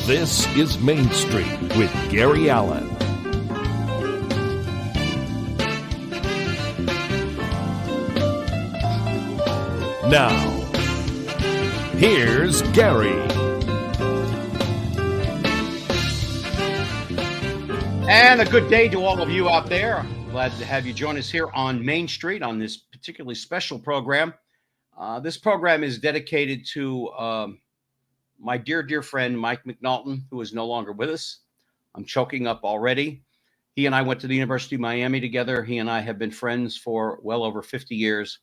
This is Main Street with Gary Allen. Now, here's Gary. And a good day to all of you out there. Glad to have you join us here on Main Street on this particularly special program. This program is dedicated to my dear friend, Mike McNaughton, who is no longer with us. I'm choking up already. He and I went to the University of Miami together. He and I have been friends for well over 50 years.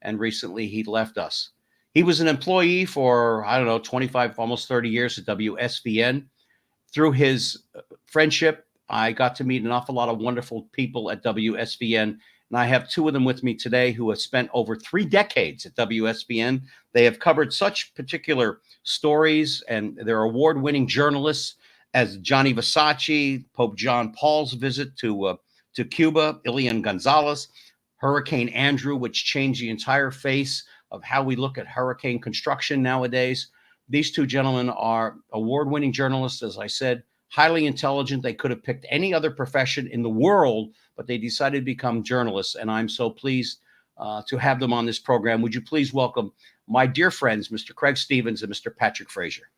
And recently he left us. He was an employee for, 25, almost 30 years at WSVN. Through his friendship, I got to meet an awful lot of wonderful people at WSVN. And I have two of them with me today who have spent over 3 decades at WSVN. They have covered such particular stories, and they're award-winning journalists as Johnny Versace, Pope John Paul's visit to Cuba, Elian Gonzalez, Hurricane Andrew, which changed the entire face of how we look at hurricane construction nowadays. These two gentlemen are award-winning journalists, as I said, highly intelligent. They could have picked any other profession in the world, but they decided to become journalists, and I'm so pleased to have them on this program. Would you please welcome my dear friends, Mr. Craig Stevens and Mr. Patrick Frazier.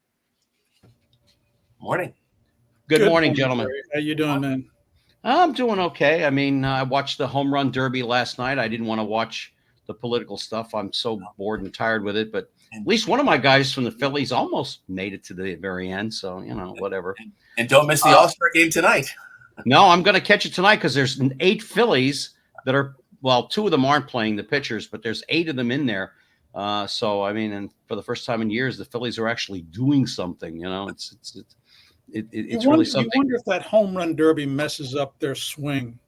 Morning. Good morning, gentlemen. Ray. How you doing, man? I'm doing okay. I mean, I watched the home run derby last night. I didn't want to watch the political stuff. I'm so bored and tired with it, but at least one of my guys from the Phillies almost made it to the very end, so, whatever. And don't miss the All-Star game tonight. No, I'm going to catch it tonight because there's 8 Phillies that are, well, 2 of them aren't playing the pitchers, but there's 8 of them in there. So, I mean, and for the first time in years, the Phillies are actually doing something, It's really something. You wonder if that home run derby messes up their swing.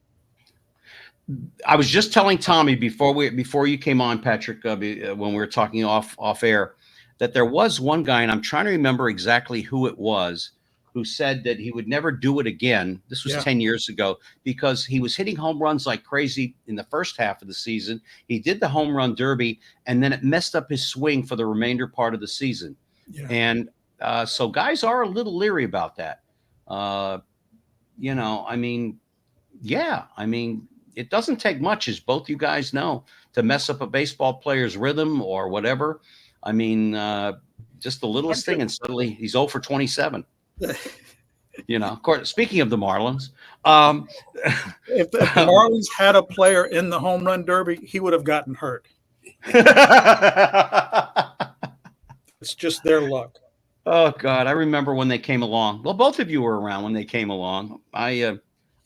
I was just telling Tommy before you came on, Patrick, when we were talking off air, that there was one guy, and I'm trying to remember exactly who it was, who said that he would never do it again. This was 10 years ago, because he was hitting home runs like crazy in the first half of the season. He did the home run derby, and then it messed up his swing for the remainder part of the season. Yeah. And so guys are a little leery about that. It doesn't take much, as both you guys know, to mess up a baseball player's rhythm or whatever. I mean, just the littlest thing, and suddenly he's 0 for 27. Of course, speaking of the Marlins, if the Marlins had a player in the home run derby, he would have gotten hurt. It's just their luck. Oh God, I remember when they came along. Well, both of you were around when they came along. I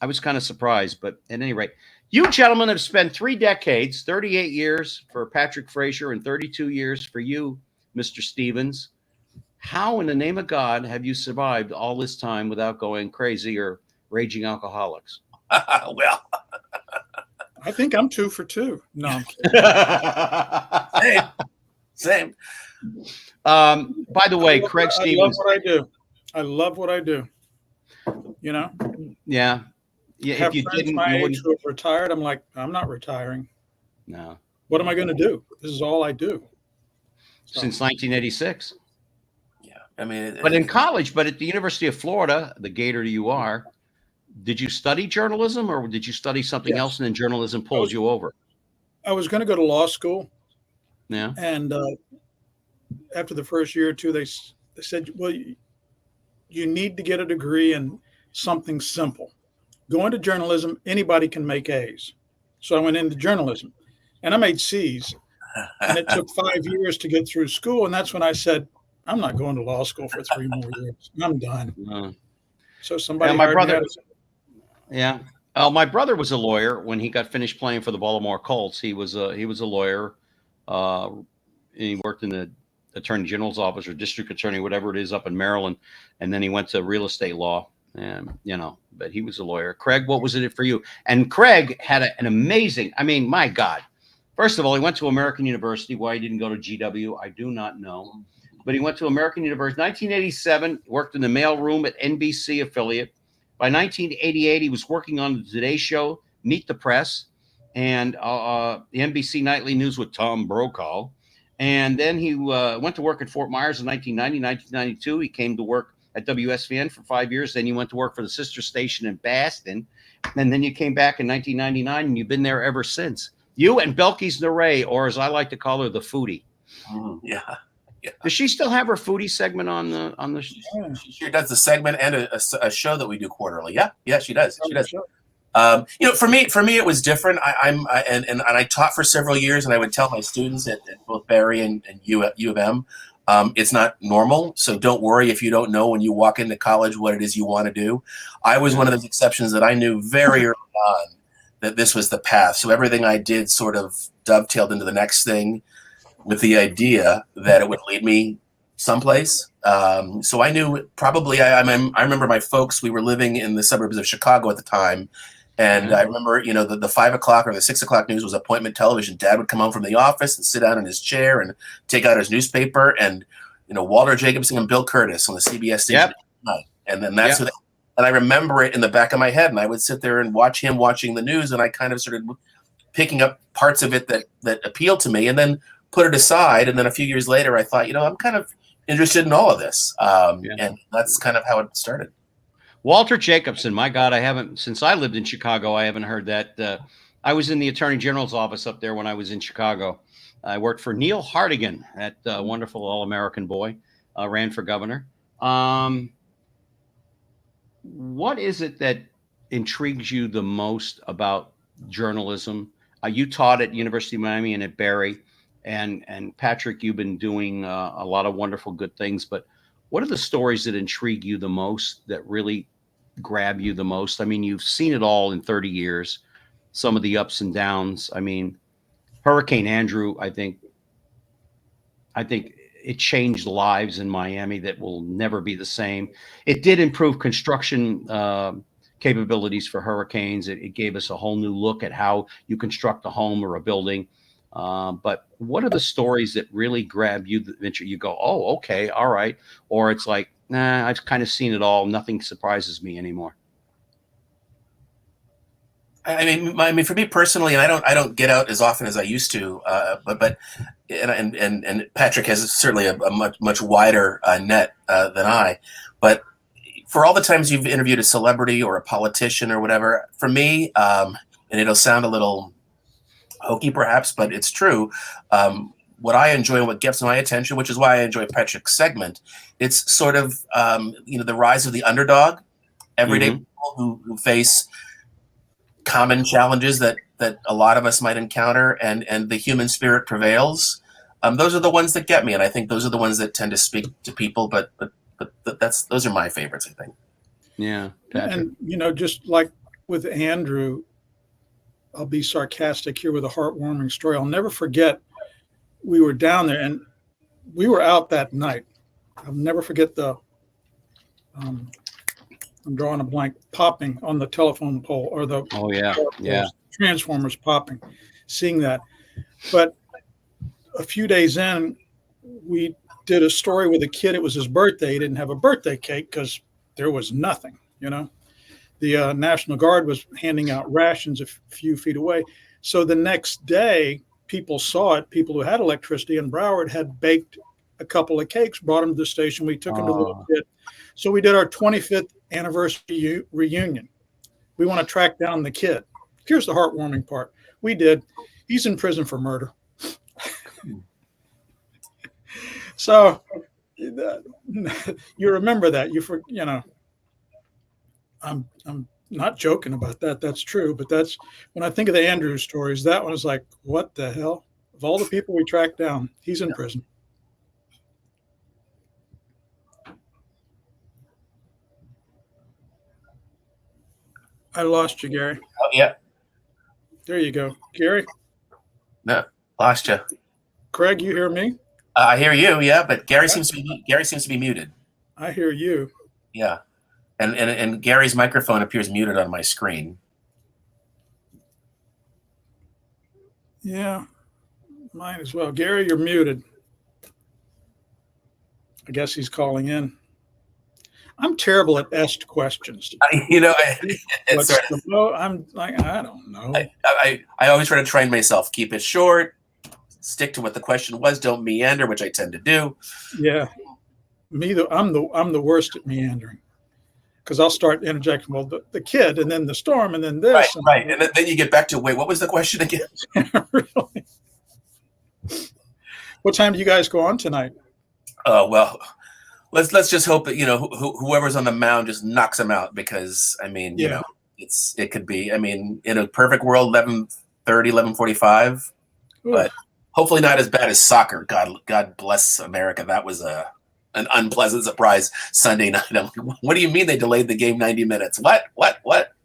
was kind of surprised, but at any rate, you gentlemen have spent 3 decades, 38 years for Patrick Frazier and 32 years for you, Mr. Stevens. How in the name of God have you survived all this time without going crazy or raging alcoholics? Well, I think I'm 2 for 2. No, I'm kidding. Same. By the way, Craig Stevens. I love what I do. Yeah. If you didn't, my age who have retired, I'm like, I'm not retiring. No. What am I going to do? This is all I do. Since 1986. Yeah. I mean, but in college, but at the University of Florida, the Gator you are, did you study journalism, or did you study something else and then journalism pulls you over? I was going to go to law school. Yeah. And after the first year or two, they said, well, you need to get a degree in something simple. Go into journalism, anybody can make A's. So I went into journalism, and I made C's. And it took 5 years to get through school. And that's when I said, I'm not going to law school for 3 more years. I'm done. So somebody my brother. Yeah. My brother was a lawyer when he got finished playing for the Baltimore Colts. He was a lawyer. He worked in the Attorney General's office or district attorney, whatever it is, up in Maryland. And then he went to real estate law. And, but he was a lawyer. Craig, what was it for you? And Craig had an amazing, I mean, my God. First of all, he went to American University. Why he didn't go to GW, I do not know. But he went to American University. 1987, worked in the mailroom at NBC affiliate. By 1988, he was working on the Today Show, Meet the Press. and the NBC Nightly News with Tom Brokaw. And then he went to work at Fort Myers in 1990, 1992. He came to work at WSVN for 5 years. Then you went to work for the sister station in Boston. And then you came back in 1999, and you've been there ever since. You and Belkis Naray, or as I like to call her, the foodie. Yeah. Does she still have her foodie segment on the? She sure does the segment and a show that we do quarterly. Yeah, she does. She does. For me, it was different. I taught for several years, and I would tell my students at both Barry and U of M, it's not normal. So don't worry if you don't know when you walk into college what it is you want to do. I was one of those exceptions that I knew very early on that this was the path. So everything I did sort of dovetailed into the next thing, with the idea that it would lead me someplace. So I knew probably, I remember my folks, we were living in the suburbs of Chicago at the time. And I remember, the 5 o'clock or the 6 o'clock news was appointment television. Dad would come home from the office and sit down in his chair and take out his newspaper, and, Walter Jacobson and Bill Curtis on the CBS station. Yep. And then that's what, and I remember it in the back of my head, and I would sit there and watch him watching the news, and I kind of started picking up parts of it that appealed to me, and then put it aside. And then a few years later, I thought, I'm kind of interested in all of this. And that's kind of how it started. Walter Jacobson, my God, since I lived in Chicago, I haven't heard that. I was in the Attorney General's office up there when I was in Chicago. I worked for Neil Hartigan, that wonderful All-American boy, ran for governor. What is it that intrigues you the most about journalism? You taught at University of Miami and at Barry. And Patrick, you've been doing a lot of wonderful good things, but what are the stories that intrigue you the most, that really grab you the most? I mean, you've seen it all in 30 years, some of the ups and downs. I mean, Hurricane Andrew, I think it changed lives in Miami that will never be the same. It did improve construction capabilities for hurricanes. It gave us a whole new look at how you construct a home or a building. But what are the stories that really grab you that you go, oh, okay, all right? Or it's like, nah, I've kind of seen it all. Nothing surprises me anymore. I mean, for me personally, and I don't get out as often as I used to. But Patrick has certainly a much wider net than I. But for all the times you've interviewed a celebrity or a politician or whatever, for me, and it'll sound a little hokey perhaps, but it's true. What I enjoy and what gets my attention, which is why I enjoy Patrick's segment, it's sort of the rise of the underdog, everyday people who face common challenges that a lot of us might encounter, and the human spirit prevails. Those are the ones that get me, and I think those are the ones that tend to speak to people. But those are my favorites, I think. Yeah, Patrick. And just like with Andrew, I'll be sarcastic here with a heartwarming story. I'll never forget, we were down there and we were out that night. I'll never forget I'm drawing a blank, popping on the telephone pole, or the transformers popping, seeing that. But a few days in, we did a story with a kid. It was his birthday. He didn't have a birthday cake because there was nothing, The National Guard was handing out rations a few feet away. So the next day, people saw it. People who had electricity in Broward had baked a couple of cakes, brought them to the station. We took them to the little kid. So we did our 25th anniversary reunion. We want to track down the kid. Here's the heartwarming part. We did. He's in prison for murder. So you remember that. I'm not joking about that. That's true. But that's when I think of the Andrew stories, that one is like, what the hell? Of all the people we tracked down, he's in prison. I lost you, Gary. Oh, yeah. There you go. Gary? No, lost you. Craig, you hear me? I hear you, yeah, but Gary seems to be muted. I hear you. Yeah. And Gary's microphone appears muted on my screen. Yeah, mine as well. Gary, you're muted. I guess he's calling in. I'm terrible at est questions. It's sort of, I'm like, I don't know. I always try to train myself, keep it short, stick to what the question was, don't meander, which I tend to do. Yeah, I'm the worst at meandering, because I'll start interjecting, well, the kid, and then the storm, and then this. Right. And then you get back to, wait, what was the question again? Really? What time do you guys go on tonight? Well, let's just hope that, whoever's on the mound just knocks them out, because, it could be, in a perfect world, 11:30, 11:45, but hopefully not as bad as soccer. God bless America. That was an unpleasant surprise Sunday night. I'm like, what do you mean they delayed the game 90 minutes? What?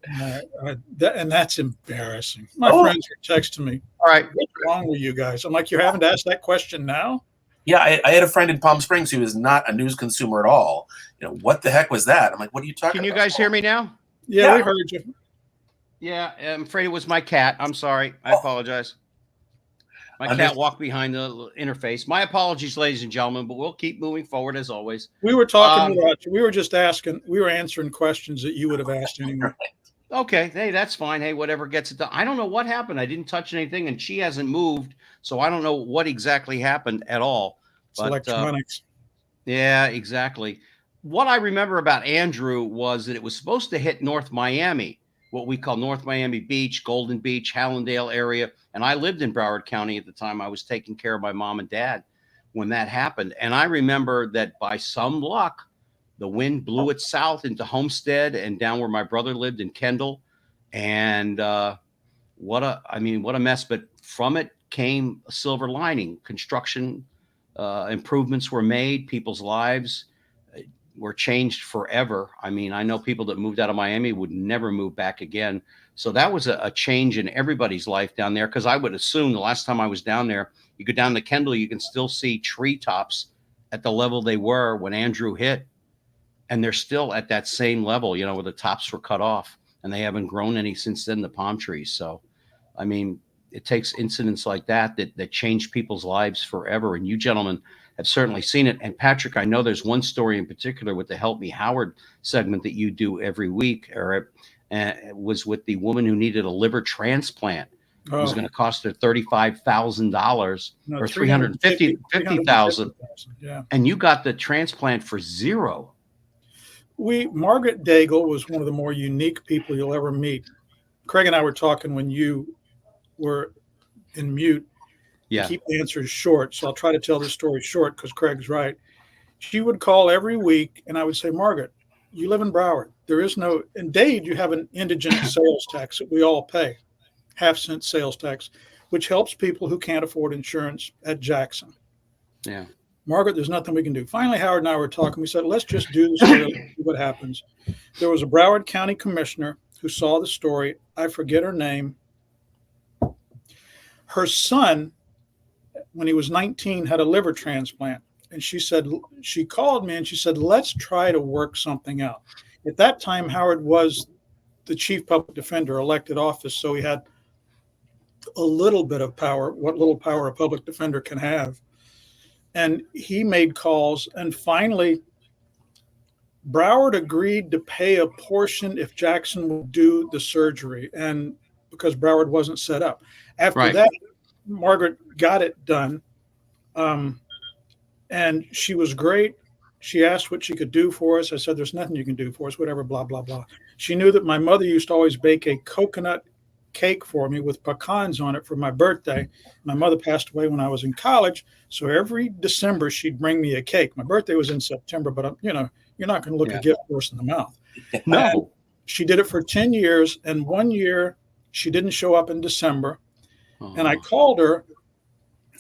And that's embarrassing. My friends are texting me. All right. What's wrong with you guys? I'm like, you're having to ask that question now? Yeah, I had a friend in Palm Springs who was not a news consumer at all. What the heck was that? I'm like, what are you talking about? Can you guys hear me now? Yeah, we heard you. Yeah, I'm afraid it was my cat. I'm sorry. I apologize. My cat walked behind the interface. My apologies, ladies and gentlemen, but we'll keep moving forward as always. We were talking about you. We were just asking. We were answering questions that you would have asked anyway. Okay. Hey, that's fine. Hey, whatever gets it done. I don't know what happened. I didn't touch anything, and she hasn't moved, so I don't know what exactly happened at all. It's electronics. Yeah, exactly. What I remember about Andrew was that it was supposed to hit North Miami, what we call North Miami Beach, Golden Beach, Hallandale area. And I lived in Broward County at the time. I was taking care of my mom and dad when that happened. And I remember that by some luck, the wind blew it south into Homestead and down where my brother lived in Kendall. And what a mess. But from it came a silver lining. Construction improvements were made. People's lives were changed forever. I know people that moved out of Miami would never move back again. So that was a change in everybody's life down there. Because I would assume the last time I was down there, you go down to Kendall, you can still see treetops at the level they were when Andrew hit. And they're still at that same level, where the tops were cut off. And they haven't grown any since then, the palm trees. So, it takes incidents like that change people's lives forever. And you gentlemen have certainly seen it. And Patrick, I know there's one story in particular with the Help Me Howard segment that you do every week, or was with the woman who needed a liver transplant. It was going to cost her $35,000 or $350,000. Yeah. And you got the transplant for $0. Margaret Daigle was one of the more unique people you'll ever meet. Craig and I were talking when you were in mute. Yeah. Keep the answers short. So I'll try to tell this story short because Craig's right. She would call every week and I would say, Margaret, you live in Broward. There is no, in Dade, you have an indigent sales tax that we all pay, 0.5-cent sales tax, which helps people who can't afford insurance at Jackson. Yeah. Margaret, there's nothing we can do. Finally, Howard and I were talking. We said, let's just do this and see what happens. There was a Broward County commissioner who saw the story. I forget her name. Her son, when he was 19, had a liver transplant. And she called me and she said, let's try to work something out. At that time, Howard was the chief public defender, elected office. So he had a little bit of power, what little power a public defender can have. And he made calls, and finally, Broward agreed to pay a portion if Jackson would do the surgery, and because Broward wasn't set up. After that, Margaret got it done, and she was great. She asked what she could do for us. I said, there's nothing you can do for us, whatever, blah, blah, blah. She knew that my mother used to always bake a coconut cake for me with pecans on it for my birthday. My mother passed away when I was in college, so every December she'd bring me a cake. My birthday was in September, but you're not going to look a gift horse in the mouth. No. And she did it for 10 years, and 1 year she didn't show up in December. And I called her,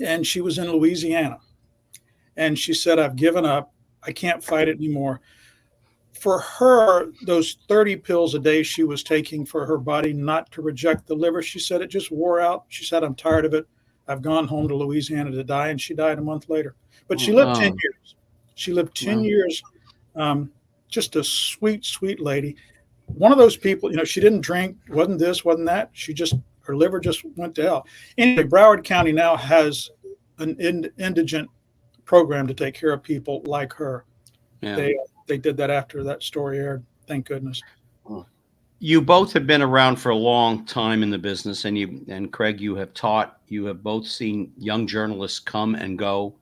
and she was in Louisiana, and she said, I've given up. I can't fight it anymore. For her, those 30 pills a day she was taking for her body not to reject the liver, she said it just wore out. She said, I'm tired of it. I've gone home to Louisiana to die. And she died a month later. But she lived 10 years. She lived 10 years. Just a sweet, sweet lady. One of those people, she didn't drink, wasn't this, wasn't that. Her liver just went to hell. Anyway, Broward County now has an indigent program to take care of people like her. Yeah. they did that after that story aired. Thank goodness. You both have been around for a long time in the business, and Craig, you have both seen young journalists come and go.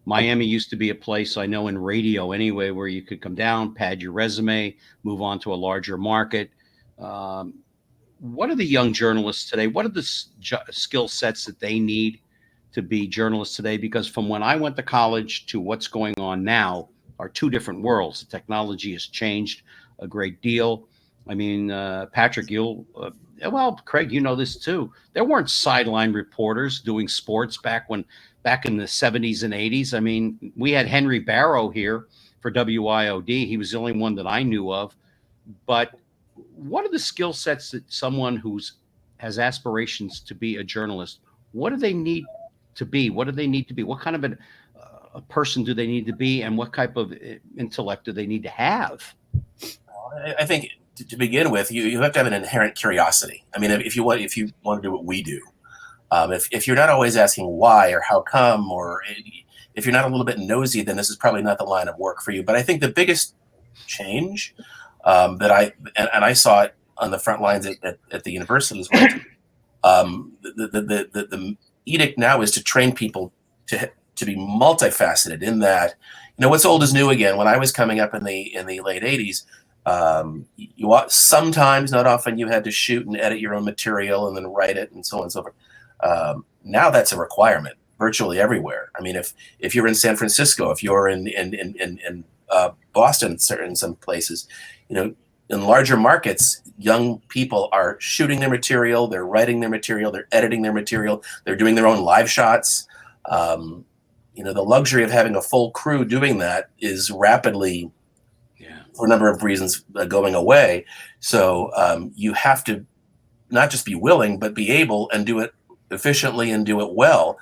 Miami used to be a place, I know, in radio anyway, where you could come down, pad your resume, move on to a larger market. What are the young journalists today? What are the skill sets that they need to be journalists today? Because from when I went to college to what's going on now are two different worlds. The technology has changed a great deal. I mean, Patrick, Craig, you know this too. There weren't sideline reporters doing sports back in the 70s and 80s. I mean, we had Henry Barrow here for WIOD. He was the only one that I knew of. But what are the skill sets that someone has aspirations to be a journalist, what do they need to be? What do they need to be? What kind of a person do they need to be? And what type of intellect do they need to have? I think to begin with, you have to have an inherent curiosity. I mean, if you want to do what we do, if you're not always asking why or how come, or if you're not a little bit nosy, then this is probably not the line of work for you. But I think the biggest change that I saw it on the front lines at the university as well. The edict now is to train people to be multifaceted. In that, what's old is new again. When I was coming up in the late '80s. Sometimes, not often, you had to shoot and edit your own material and then write it and so on and so forth. Now that's a requirement virtually everywhere. I mean, if you're in San Francisco, if you're in Boston, in some places, in larger markets, young people are shooting their material, they're writing their material, they're editing their material, they're doing their own live shots. The luxury of having a full crew doing that is rapidly, for a number of reasons, going away. So you have to not just be willing, but be able and do it efficiently and do it well.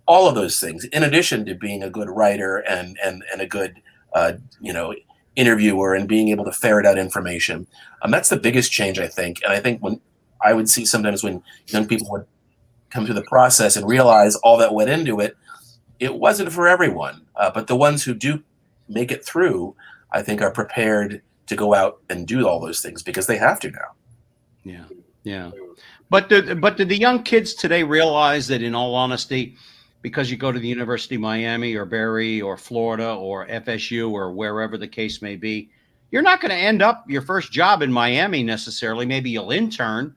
All of those things, in addition to being a good writer and a good, interviewer and being able to ferret out information. That's the biggest change, I think. And I think when I would see sometimes when young people would come through the process and realize all that went into it, it wasn't for everyone. But the ones who do make it through, I think, are prepared to go out and do all those things because they have to now. Yeah. But do the young kids today realize that, in all honesty, because you go to the University of Miami or Berry or Florida or FSU or wherever the case may be, you're not going to end up your first job in Miami necessarily. Maybe you'll intern,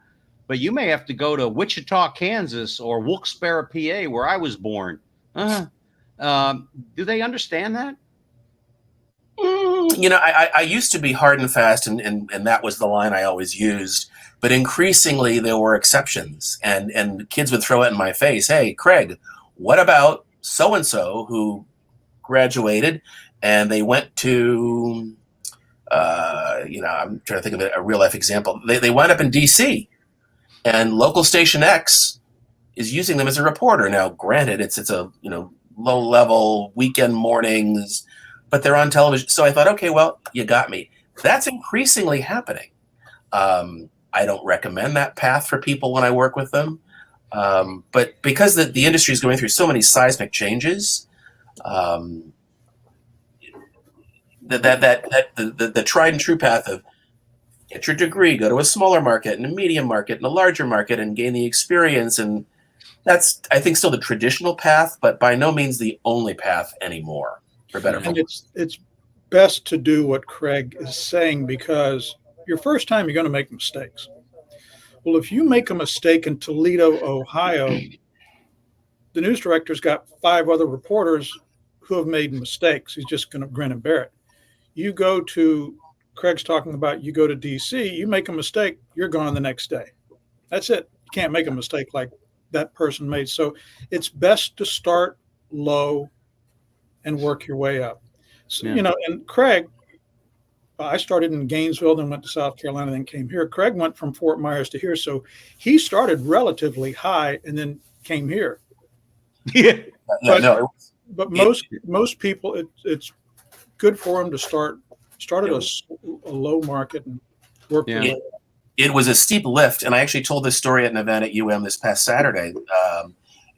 but you may have to go to Wichita, Kansas, or Wilkes-Barre, PA, where I was born. Do they understand that? I used to be hard and fast, and that was the line I always used. But increasingly, there were exceptions, and kids would throw it in my face. Hey, Craig, what about so-and-so who graduated and they went to, I'm trying to think of a real-life example. They wound up in D.C., and local station X is using them as a reporter. Now, granted, it's a low-level weekend mornings, but they're on television. So I thought, okay, well, you got me. That's increasingly happening. I don't recommend that path for people when I work with them. But because the industry is going through so many seismic changes, the tried and true path of get your degree, go to a smaller market and a medium market and a larger market and gain the experience. And that's, I think, still the traditional path, but by no means the only path anymore, for better. And it's best to do what Craig is saying, because your first time you're going to make mistakes. Well, if you make a mistake in Toledo, Ohio, the news director's got 5 other reporters who have made mistakes. He's just going to grin and bear it. You go to, Craig's talking about, you go to DC, you make a mistake, you're gone the next day. That's it. You can't make a mistake like that person made. So it's best to start low and work your way up. So, and Craig, I started in Gainesville, then went to South Carolina, then came here. Craig went from Fort Myers to here. So he started relatively high and then came here. Yeah. But most people, it's good for them to start at a low market and work their way up. It was a steep lift. And I actually told this story at an event at UM this past Saturday.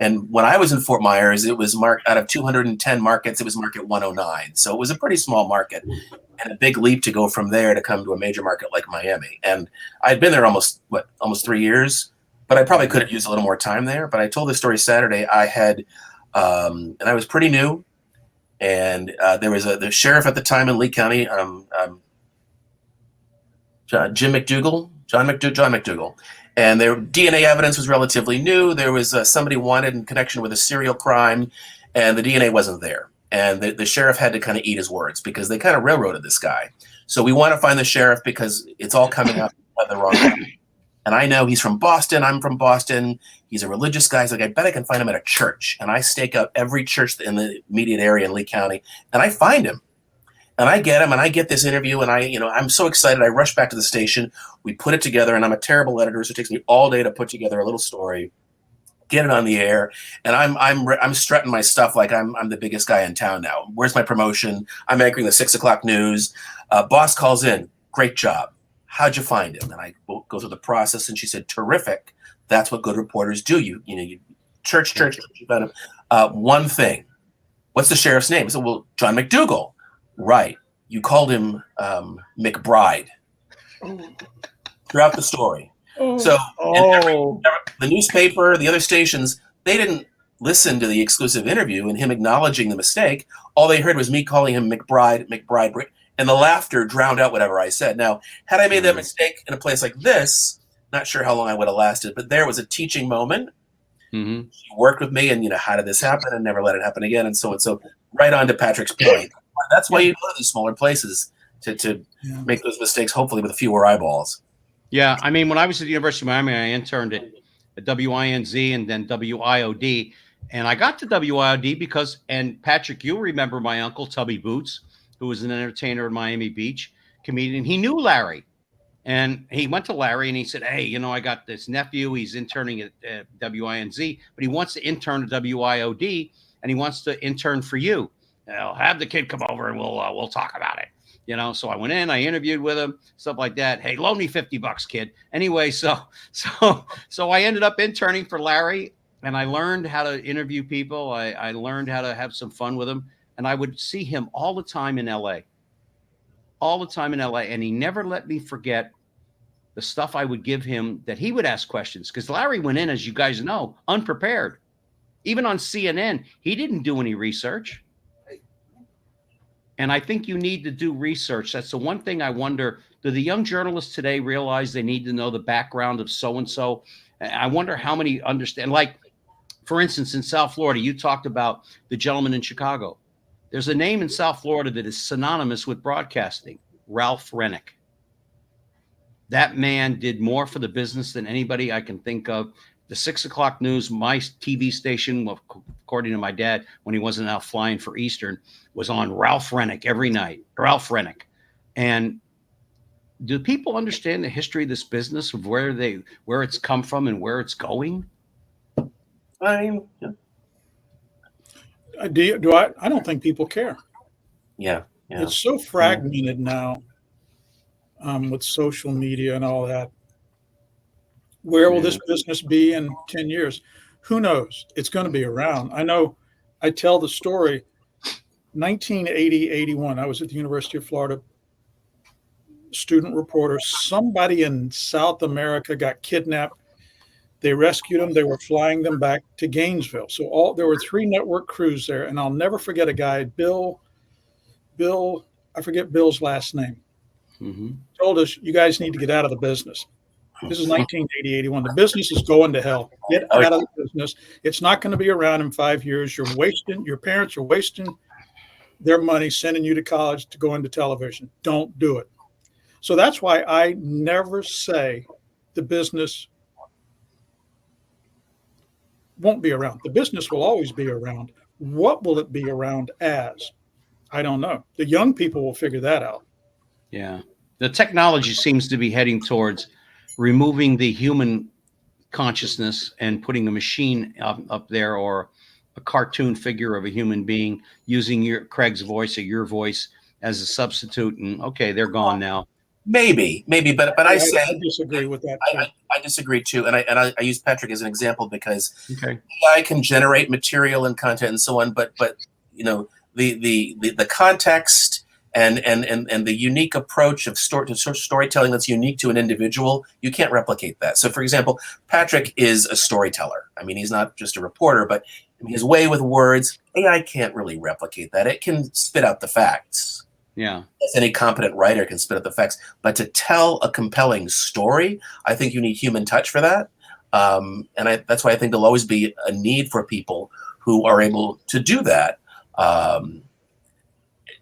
And when I was in Fort Myers, it was out of 210 markets, it was market 109. So it was a pretty small market, and a big leap to go from there to come to a major market like Miami. And I'd been there almost 3 years, but I probably could have used a little more time there. But I told this story Saturday. I had, and I was pretty new, and there was the sheriff at the time in Lee County, John McDougal. And their DNA evidence was relatively new. There was somebody wanted in connection with a serial crime, and the DNA wasn't there. And the sheriff had to kind of eat his words because they kind of railroaded this guy. So we want to find the sheriff because it's all coming up at the wrong time. And I know he's from Boston. I'm from Boston. He's a religious guy. He's like, I bet I can find him at a church. And I stake out every church in the immediate area in Lee County, and I find him. And I get him, and I get this interview, and I'm so excited. I rush back to the station. We put it together, and I'm a terrible editor, so it takes me all day to put together a little story, get it on the air, and I'm strutting my stuff like I'm the biggest guy in town now. Where's my promotion? I'm anchoring the 6 o'clock news. Boss calls in. Great job. How'd you find him? And I go through the process, and she said, terrific. That's what good reporters do. You church, you found him. One thing. What's the sheriff's name? I said, well, John McDougal. Right. You called him McBride throughout the story. So the newspaper, the other stations, they didn't listen to the exclusive interview and him acknowledging the mistake. All they heard was me calling him McBride, and the laughter drowned out whatever I said. Now, had I made that mistake in a place like this, not sure how long I would have lasted, but there was a teaching moment. Mm-hmm. She worked with me, and how did this happen, and never let it happen again, and so on. So right on to Patrick's point. That's why you go to these smaller places to make those mistakes, hopefully with fewer eyeballs. Yeah, I mean, when I was at the University of Miami, I interned at WINZ and then WIOD. And I got to WIOD because, and Patrick, you'll remember my uncle, Tubby Boots, who was an entertainer in Miami Beach, comedian. He knew Larry. And he went to Larry and he said, hey, I got this nephew. He's interning at WINZ, but he wants to intern at WIOD, and he wants to intern for you. I'll have the kid come over and we'll talk about it. So I went in, I interviewed with him, stuff like that. Hey, loan me $50, kid. Anyway, so I ended up interning for Larry, and I learned how to interview people. I learned how to have some fun with him, and I would see him all the time in LA. And he never let me forget the stuff I would give him that he would ask questions, because Larry went in, as you guys know, unprepared. Even on CNN, he didn't do any research. And I think you need to do research. That's the one thing I wonder, do the young journalists today realize they need to know the background of so-and-so? I wonder how many understand. Like, for instance, in South Florida, you talked about the gentleman in Chicago. There's a name in South Florida that is synonymous with broadcasting, Ralph Rennick. That man did more for the business than anybody I can think of. The 6 o'clock news, my TV station, according to my dad, when he wasn't out flying for Eastern, was on Ralph Rennick every night. Ralph Rennick. And do people understand the history of this business, of where it's come from and where it's going? I don't think people care. Yeah. It's so fragmented now, with social media and all that. Where will this business be in 10 years? Who knows? It's going to be around. I know I tell the story, 1980, 81, I was at the University of Florida, student reporter. Somebody in South America got kidnapped. They rescued them. They were flying them back to Gainesville. So there were 3 network crews there. And I'll never forget a guy, Bill, I forget Bill's last name, told us, you guys need to get out of the business. This is 1980, 81. The business is going to hell. Get out of the business. It's not going to be around in 5 years. Your parents are wasting their money sending you to college to go into television. Don't do it. So that's why I never say the business won't be around. The business will always be around. What will it be around as? I don't know. The young people will figure that out. Yeah. The technology seems to be heading towards removing the human consciousness and putting a machine up there, or a cartoon figure of a human being, using Craig's voice or your voice as a substitute. And okay, they're gone now. Maybe, but I say I disagree with that too. I disagree too, and I use Patrick as an example because Okay. AI can generate material and content and so on, but you know the context and the unique approach of storytelling that's unique to an individual, you can't replicate that. So, for example, Patrick is a storyteller. I mean, he's not just a reporter, but his way with words, AI can't really replicate that. It can spit out the facts. Yeah. As any competent writer can spit out the facts, but to tell a compelling story, I think you need human touch for that. That's why I think there'll always be a need for people who are able to do that,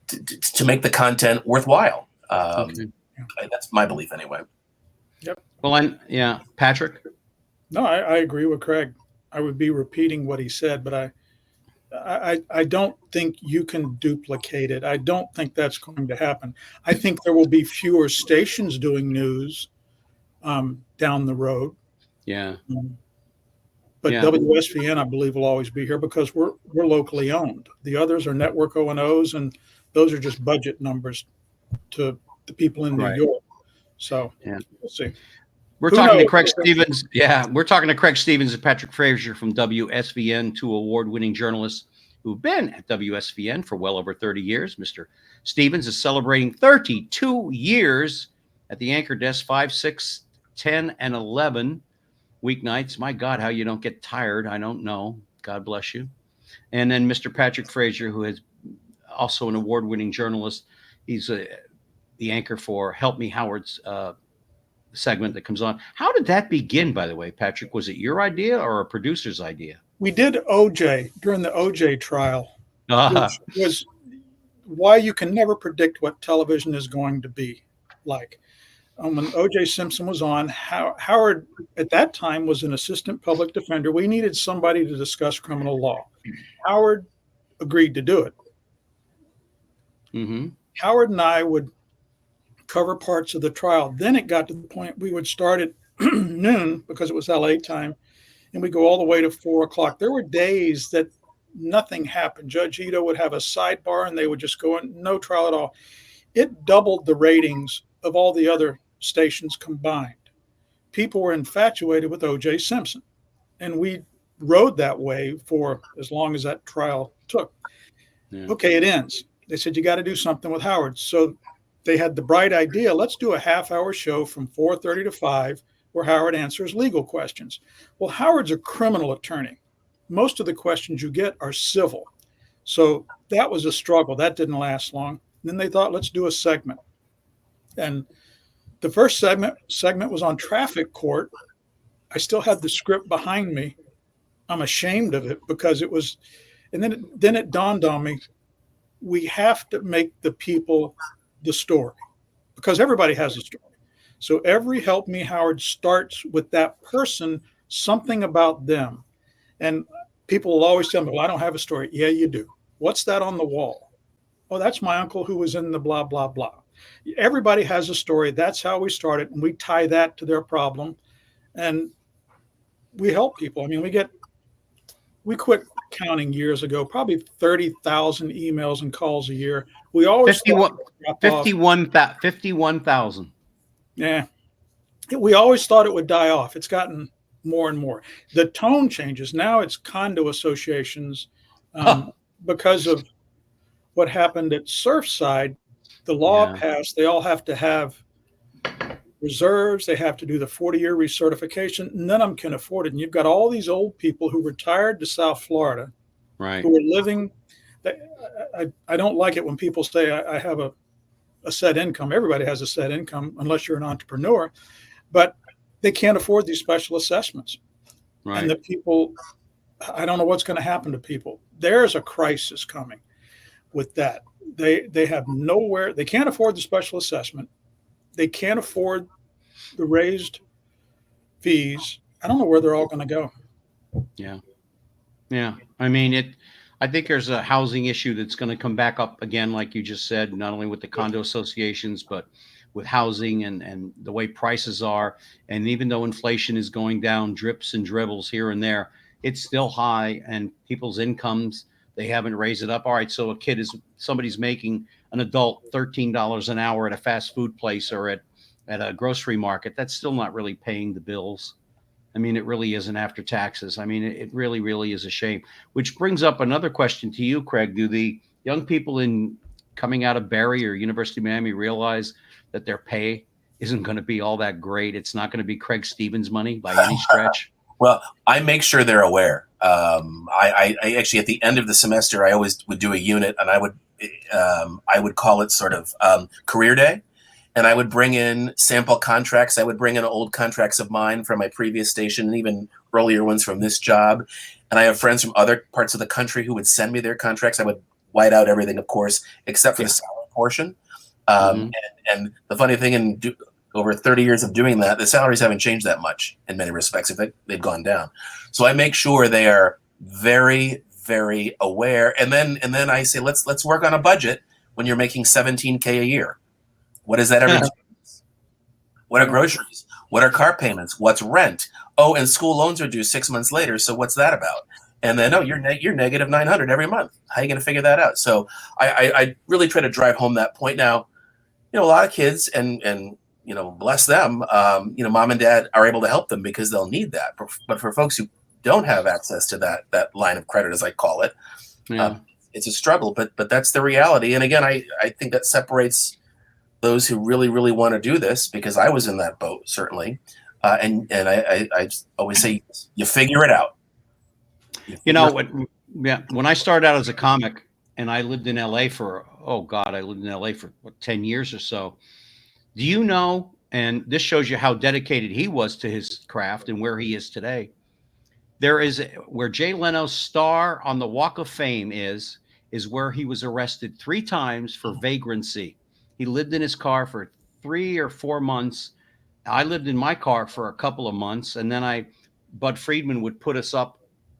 to make the content worthwhile. Okay. That's my belief anyway. Yep. Well, Patrick. No, I agree with Craig. I would be repeating what he said, but I don't think you can duplicate it. I don't think that's going to happen. I think there will be fewer stations doing news down the road. Yeah. But Yeah. WSVN, I believe, will always be here because we're locally owned. The others are network O&Os, and those are just budget numbers to the people in New York. So we'll see. We're talking to Craig Stevens. Yeah, we're talking to Craig Stevens and Patrick Frazier from WSVN, two award-winning journalists who've been at WSVN for well over 30 years. Mr. Stevens is celebrating 32 years at the anchor desk, 5, 6, 10, and 11 weeknights. My God, how you don't get tired, I don't know. God bless you. And then Mr. Patrick Frazier, who is also an award-winning journalist. He's the anchor for Help Me Howard's segment that comes on. How did that begin, by the way, Patrick? Was it your idea or a producer's idea? We did OJ during the OJ trial, which was why you can never predict what television is going to be like. When OJ Simpson was on, Howard at that time was an assistant public defender. We needed somebody to discuss criminal law. Howard agreed to do it. Mm-hmm. Howard and I would cover parts of the trial. Then it got to the point we would start at noon because it was LA time, and we go all the way to 4 o'clock. There were days that nothing happened. Judge Ito would have a sidebar and they would just go in, no trial at all. It doubled the ratings of all the other stations combined. People were infatuated with O.J. Simpson, and we rode that wave for as long as that trial took. Yeah. Okay, it ends. They said, you got to do something with Howard. So they had the bright idea, let's do a half-hour show from 4:30 to 5 where Howard answers legal questions. Well, Howard's a criminal attorney. Most of the questions you get are civil. So that was a struggle. That didn't last long. And then they thought, let's do a segment. And the first segment was on traffic court. I still had the script behind me. I'm ashamed of it because it was, and then it dawned on me, we have to make the people the story because everybody has a story. So every Help Me Howard starts with that person, something about them. And people will always tell me, well, I don't have a story. Yeah, you do. What's that on the wall? Oh, that's my uncle who was in the blah, blah, blah. Everybody has a story. That's how we started. And we tie that to their problem. And we help people. I mean, we quit counting years ago, probably 30,000 emails and calls a year. We always 51,000. Yeah. We always thought it would die off. It's gotten more and more. The tone changes. Now it's condo associations because of what happened at Surfside. The law passed. They all have to have reserves. They have to do the 40-year recertification. None of them can afford it. And you've got all these old people who retired to South Florida, right, who are living. I don't like it when people say I have a set income. Everybody has a set income unless you're an entrepreneur, but they can't afford these special assessments. Right. And the people, I don't know what's going to happen to people. There's a crisis coming with that. They have nowhere. They can't afford the special assessment. They can't afford the raised fees. I don't know where they're all going to go. Yeah. Yeah. I mean, I think there's a housing issue that's going to come back up again, like you just said, not only with the condo associations, but with housing and the way prices are. And even though inflation is going down, drips and dribbles here and there, it's still high, and people's incomes, they haven't raised it up. All right. So somebody's making an adult $13 an hour at a fast food place or at at a grocery market, that's still not really paying the bills. I mean, it really isn't after taxes. I mean, it really, really is a shame. Which brings up another question to you, Craig. Do the young people in coming out of Barry or University of Miami realize that their pay isn't going to be all that great? It's not going to be Craig Stevens money by any stretch. Well, I make sure they're aware. I actually, at the end of the semester, I always would do a unit, and I would call it sort of career day. And I would bring in sample contracts. I would bring in old contracts of mine from my previous station and even earlier ones from this job. And I have friends from other parts of the country who would send me their contracts. I would white out everything, of course, except for the salary portion. And the funny thing, over 30 years of doing that, the salaries haven't changed that much in many respects. They've gone down. So I make sure they are very, very aware. And then I say, let's work on a budget when you're making $17K a year. What is that every 2 weeks? What are groceries? What are car payments? What's rent? Oh, and school loans are due 6 months later. So what's that about? And then, you're negative 900 every month. How are you going to figure that out? So I really try to drive home that point. Now, a lot of kids and bless them, mom and dad are able to help them because they'll need that. But for folks who don't have access to that line of credit, as I call it, it's a struggle. But that's the reality. And again, I think that separates those who really, really want to do this, because I was in that boat, certainly. And I always say, you figure it out. When I started out as a comic, and I lived in LA for, I lived in LA for 10 years or so. Do you know, and this shows you how dedicated he was to his craft and where he is today. There is where Jay Leno's star on the Walk of Fame is where he was arrested 3 times for vagrancy. He lived in his car for 3 or 4 months. I lived in my car for a couple of months. And then Bud Friedman would put us up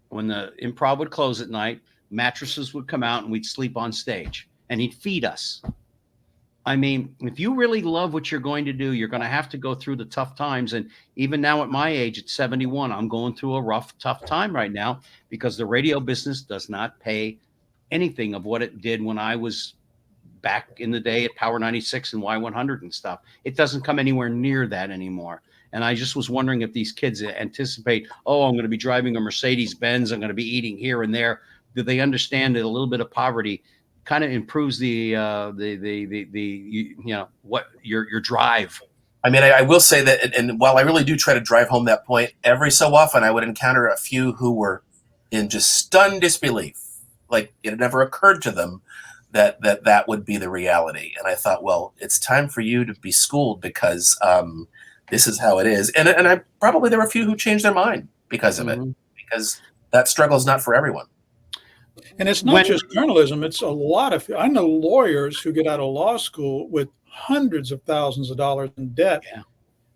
when the Improv would close at night. Mattresses would come out and we'd sleep on stage, and he'd feed us. I mean, if you really love what you're going to do, you're going to have to go through the tough times. And even now at my age, at 71, I'm going through a tough time right now, because the radio business does not pay anything of what it did when I was back in the day at Power 96 and Y100 and stuff. It doesn't come anywhere near that anymore. And I just was wondering if these kids anticipate, I'm going to be driving a Mercedes Benz, I'm going to be eating here and there. Do they understand that a little bit of poverty kind of improves what your drive? I mean, I will say that, and while I really do try to drive home that point, every so often I would encounter a few who were in just stunned disbelief. Like, it had never occurred to them that would be the reality. And I thought, well, it's time for you to be schooled, because this is how it is. And I probably, there were a few who changed their mind because of it, because that struggle is not for everyone. And it's not just journalism. It's a lot of, I know lawyers who get out of law school with hundreds of thousands of dollars in debt,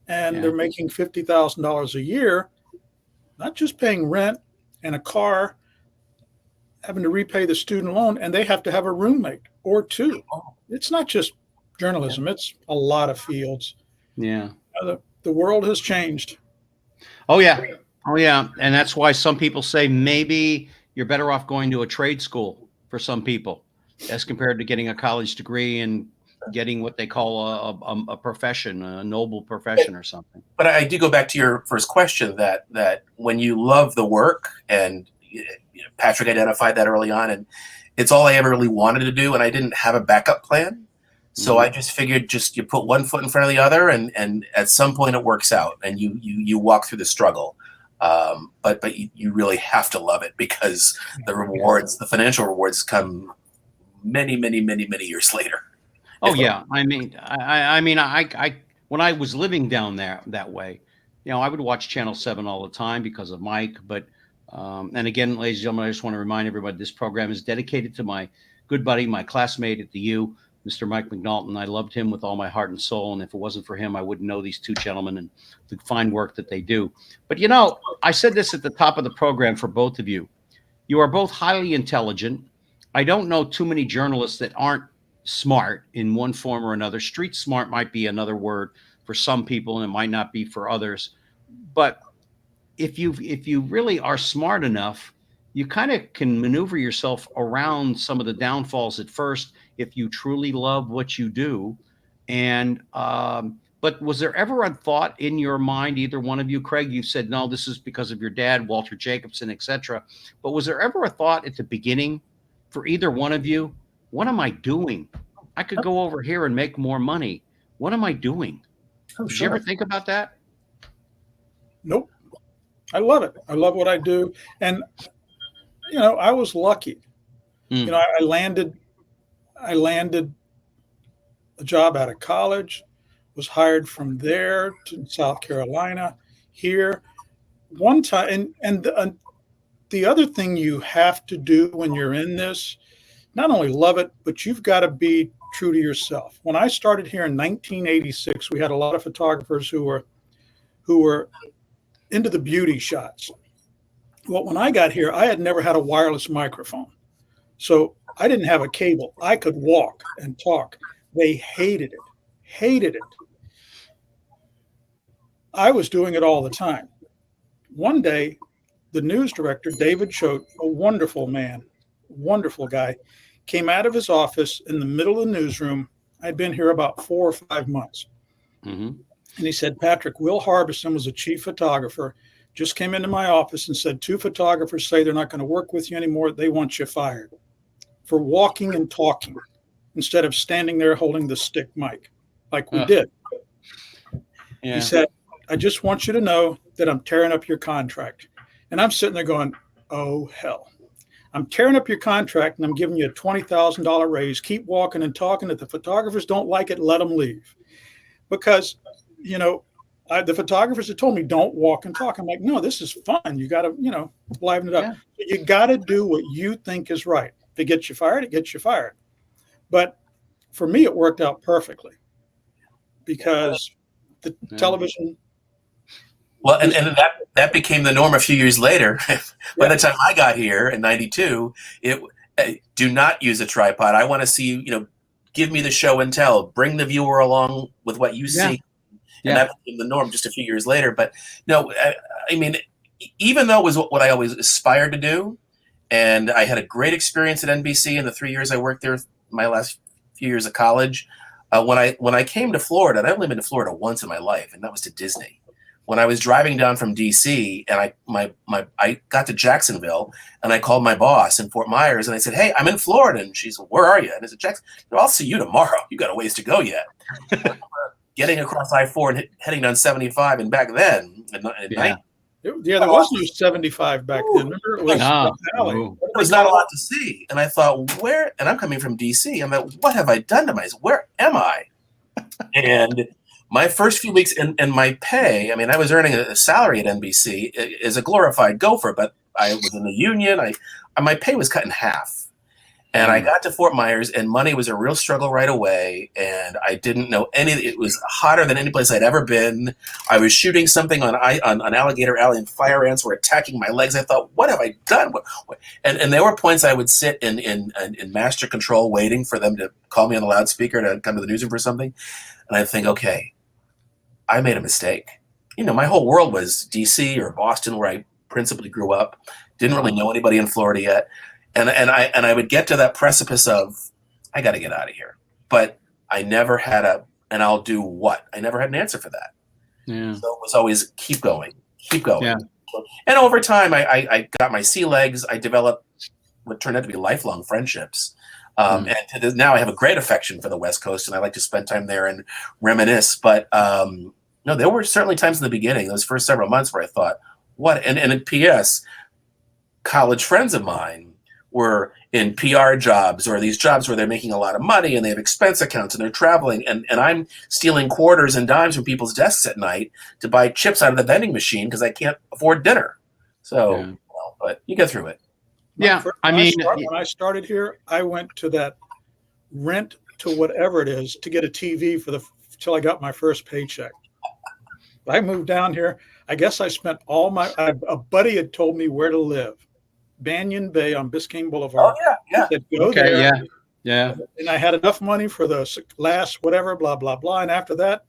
and they're making $50,000 a year, not just paying rent and a car, having to repay the student loan, and they have to have a roommate or two. It's not just journalism. It's a lot of fields. Yeah. The world has changed. Oh, yeah. And that's why some people say maybe you're better off going to a trade school for some people as compared to getting a college degree and getting what they call a profession, a noble profession or something. But I do go back to your first question that when you love the work, and Patrick identified that early on, and it's all I ever really wanted to do, and I didn't have a backup plan. So I just figured, you put one foot in front of the other, and at some point it works out, and you walk through the struggle. But you really have to love it, because the rewards, the financial rewards, come many, many, many, many years later. Oh yeah, I mean, I when I was living down there that way, I would watch Channel 7 all the time because of Mike. But and again, ladies and gentlemen, I just want to remind everybody this program is dedicated to my good buddy, my classmate at the U, Mr. Mike McNaughton. I loved him with all my heart and soul, and if it wasn't for him, I wouldn't know these two gentlemen and the fine work that they do. But I said this at the top of the program for both of you. You are both highly intelligent. I don't know too many journalists that aren't smart in one form or another. Street smart might be another word for some people, and it might not be for others. But if you really are smart enough, you kind of can maneuver yourself around some of the downfalls at first if you truly love what you do. And But was there ever a thought in your mind, either one of you, Craig, you said, no, this is because of your dad, Walter Jacobson, etc. But was there ever a thought at the beginning for either one of you, what am I doing? I could go over here and make more money. What am I doing? Oh, Did you ever think about that? Nope. I love it. I love what I do. And, I was lucky. I landed a job out of college, was hired from there to South Carolina, here. One time, and the other thing you have to do when you're in this, not only love it, but you've got to be true to yourself. When I started here in 1986, we had a lot of photographers who were into the beauty shots. Well, when I got here, I had never had a wireless microphone. So I didn't have a cable. I could walk and talk. They hated it. I was doing it all the time. One day, the news director, David Choate, a wonderful man, wonderful guy, came out of his office in the middle of the newsroom. I'd been here about 4 or 5 months. Mm-hmm. And he said, Patrick, Will Harbison was a chief photographer, just came into my office and said, 2 photographers say they're not going to work with you anymore. They want you fired for walking and talking instead of standing there holding the stick mic like we did. Yeah. He said, I just want you to know that I'm tearing up your contract. And I'm sitting there going, oh, hell. I'm tearing up your contract and I'm giving you a $20,000 raise. Keep walking and talking. If the photographers don't like it, let them leave. Because, the photographers had told me, don't walk and talk. I'm like, no, this is fun. You got to, liven it up. Yeah. You got to do what you think is right. If it gets you fired, it gets you fired. But for me, it worked out perfectly because the television. Well, and that became the norm a few years later. By the time I got here in '92, do not use a tripod. I want to see you. Give me the show and tell. Bring the viewer along with what you see. And that became the norm just a few years later. But no, I mean, even though it was what I always aspired to do, and I had a great experience at NBC in the 3 years I worked there, my last few years of college. When I came to Florida, and I've only been to Florida once in my life, and that was to Disney. When I was driving down from DC, and I got to Jacksonville, and I called my boss in Fort Myers, and I said, "Hey, I'm in Florida," and she said, "Where are you?" And I said, "Jackson, I'll see you tomorrow. You got a ways to go yet." Getting across I-4 and heading down 75, and back then, there was no 75 back then. Remember, it was there was not a lot to see, and I thought, where? And I'm coming from DC. I'm like, what have I done to myself? Where am I? And my first few weeks in my pay, I mean, I was earning a salary at NBC as a glorified gopher, but I was in the union. My pay was cut in half. And I got to Fort Myers, and money was a real struggle right away. And I didn't know it was hotter than any place I'd ever been. I was shooting something on Alligator Alley, and fire ants were attacking my legs. I thought, what have I done? And there were points I would sit in master control waiting for them to call me on the loudspeaker to come to the newsroom for something. And I'd think, okay, I made a mistake. My whole world was DC or Boston, where I principally grew up. Didn't really know anybody in Florida yet. And I would get to that precipice of, I got to get out of here. But I never had and I'll do what? I never had an answer for that. Yeah. So it was always keep going. Yeah. And over time, I got my sea legs. I developed what turned out to be lifelong friendships. And now I have a great affection for the West Coast, and I like to spend time there and reminisce. But no, there were certainly times in the beginning, those first several months, where I thought, what? And in P.S., college friends of mine were in PR jobs or these jobs where they're making a lot of money and they have expense accounts and they're traveling. And I'm stealing quarters and dimes from people's desks at night to buy chips out of the vending machine because I can't afford dinner. So, but you get through it. Yeah. When I started here, I went to that rent to whatever it is to get a TV till I got my first paycheck. I moved down here. I guess I spent a buddy had told me where to live. Banyan Bay on Biscayne Boulevard. Oh, yeah. Said, go there. Yeah. And I had enough money for the last whatever, blah, blah, blah. And after that,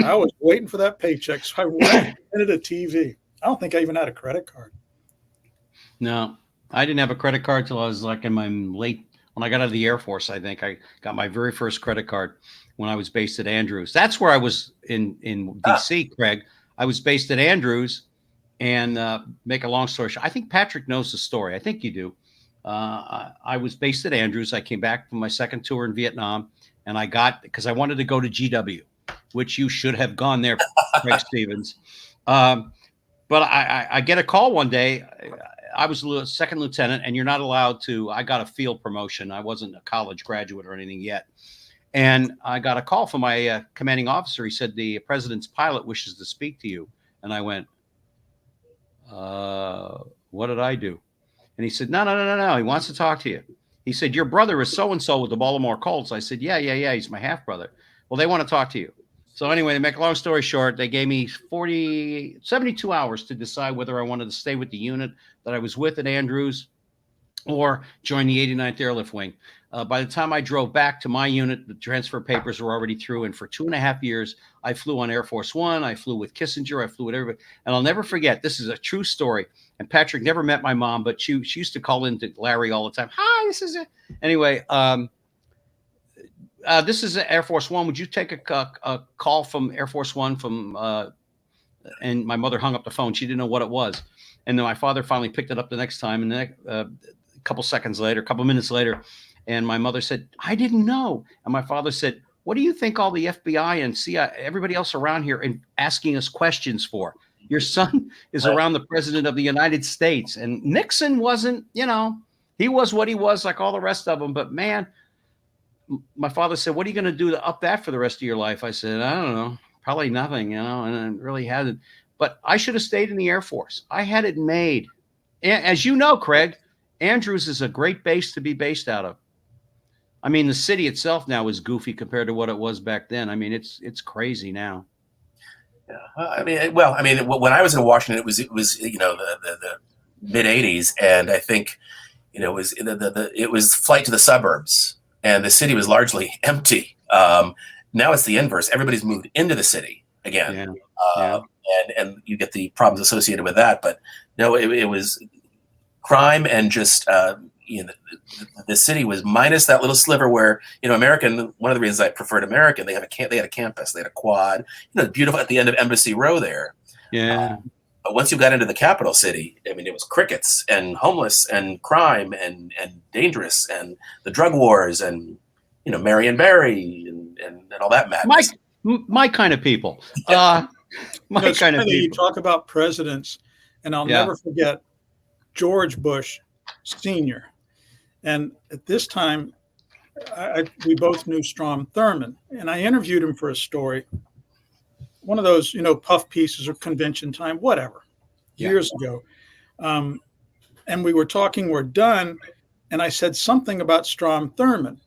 I was waiting for that paycheck. So I rented a TV. I don't think I even had a credit card. No, I didn't have a credit card till I was like in my late when I got out of the Air Force. I think I got my very first credit card when I was based at Andrews. That's where I was in DC, Craig. I was based at Andrews, and make a long story short, I think Patrick knows the story. I think you do. I was based at Andrews. I came back from my second tour in Vietnam, and because I wanted to go to GW, which you should have gone there, Craig Stevens. But I get a call one day. I was a second lieutenant, and you're not allowed to. I got a field promotion. I wasn't a college graduate or anything yet. And I got a call from my commanding officer. He said, the president's pilot wishes to speak to you. And I went, what did I do? And he said, no. He wants to talk to you. He said, your brother is so-and-so with the Baltimore Colts. I said, yeah. He's my half-brother. Well, they want to talk to you. So anyway, to make a long story short, they gave me 72 hours to decide whether I wanted to stay with the unit that I was with at Andrews or join the 89th Airlift Wing. By the time I drove back to my unit, the transfer papers were already through. And for 2.5 years, I flew on Air Force One. I flew with Kissinger. I flew with everybody. And I'll never forget, this is a true story. And Patrick never met my mom, but she used to call in to Larry all the time. Hi, this is it. Anyway, this is Air Force One. Would you take a call from Air Force One and my mother hung up the phone. She didn't know what it was. And then my father finally picked it up the next time. And then a couple minutes later, and my mother said, I didn't know. And my father said, what do you think all the FBI and CIA, everybody else around here and asking us questions for? Your son is around the president of the United States. And Nixon wasn't, he was what he was like all the rest of them. But man, my father said, what are you going to do to up that for the rest of your life? I said, I don't know, probably nothing, and I really hadn't. But I should have stayed in the Air Force. I had it made. As you know, Craig, Andrews is a great base to be based out of. I mean, the city itself now is goofy compared to what it was back then. I mean, it's crazy now. Yeah, when I was in Washington, it was the mid '80s, and I think it was flight to the suburbs, and the city was largely empty. Now it's the inverse. Everybody's moved into the city again, and you get the problems associated with that. But no, it was crime and just. The city was minus that little sliver where American. One of the reasons I preferred American, they had a campus, they had a quad, beautiful at the end of Embassy Row there. Yeah. But once you got into the capital city, I mean, it was crickets and homeless and crime and dangerous and the drug wars and Marion Barry and all that madness. My kind of people. My kind of people. You talk about presidents, and I'll never forget George Bush Sr. And at this time, we both knew Strom Thurmond, and I interviewed him for a story, one of those, puff pieces or convention time, whatever, years ago. And we were talking, we're done, and I said something about Strom Thurmond,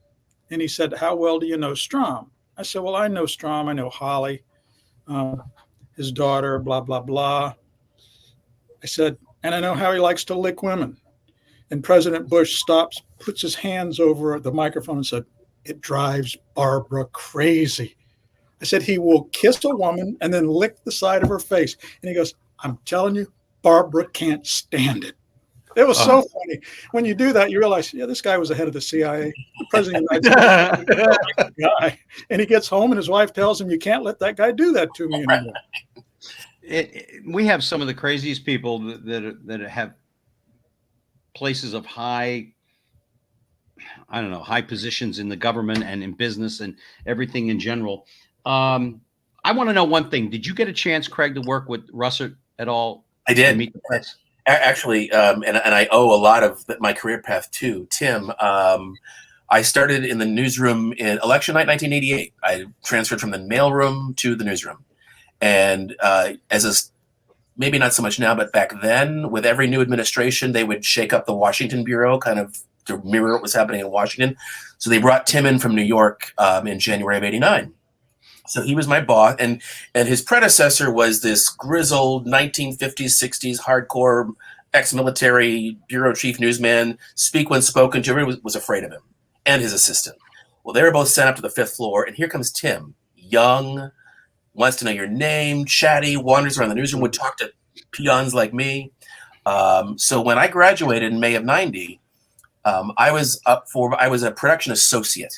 and he said, how well do you know Strom? I said, well, I know Strom, I know Holly, his daughter, blah, blah, blah. I said, and I know how he likes to lick women. And President Bush stops, puts his hands over the microphone and said, it drives Barbara crazy. I said, he will kiss a woman and then lick the side of her face. And he goes, I'm telling you, Barbara can't stand it. It was so funny. When you do that, you realize, this guy was the head of the CIA, the president of the United States guy. And he gets home and his wife tells him, you can't let that guy do that to me anymore. We have some of the craziest people that have places of high positions in the government and in business and everything in general. I want to know one thing. Did you get a chance, Craig, to work with Russert at all? I did. Actually, and I owe a lot of my career path to Tim. I started in the newsroom in election night 1988. I transferred from the mailroom to the newsroom. And maybe not so much now, but back then, with every new administration, they would shake up the Washington bureau, kind of to mirror what was happening in Washington. So they brought Tim in from New York in January of '89. So he was my boss, and his predecessor was this grizzled 1950s, 60s hardcore ex-military bureau chief newsman. Speak when spoken to, everyone was afraid of him, and his assistant. Well, they were both sent up to the 5th floor, and here comes Tim, young, wants to know your name, chatty, wanders around the newsroom, would talk to peons like me. So when I graduated in May of '90, I was a production associate,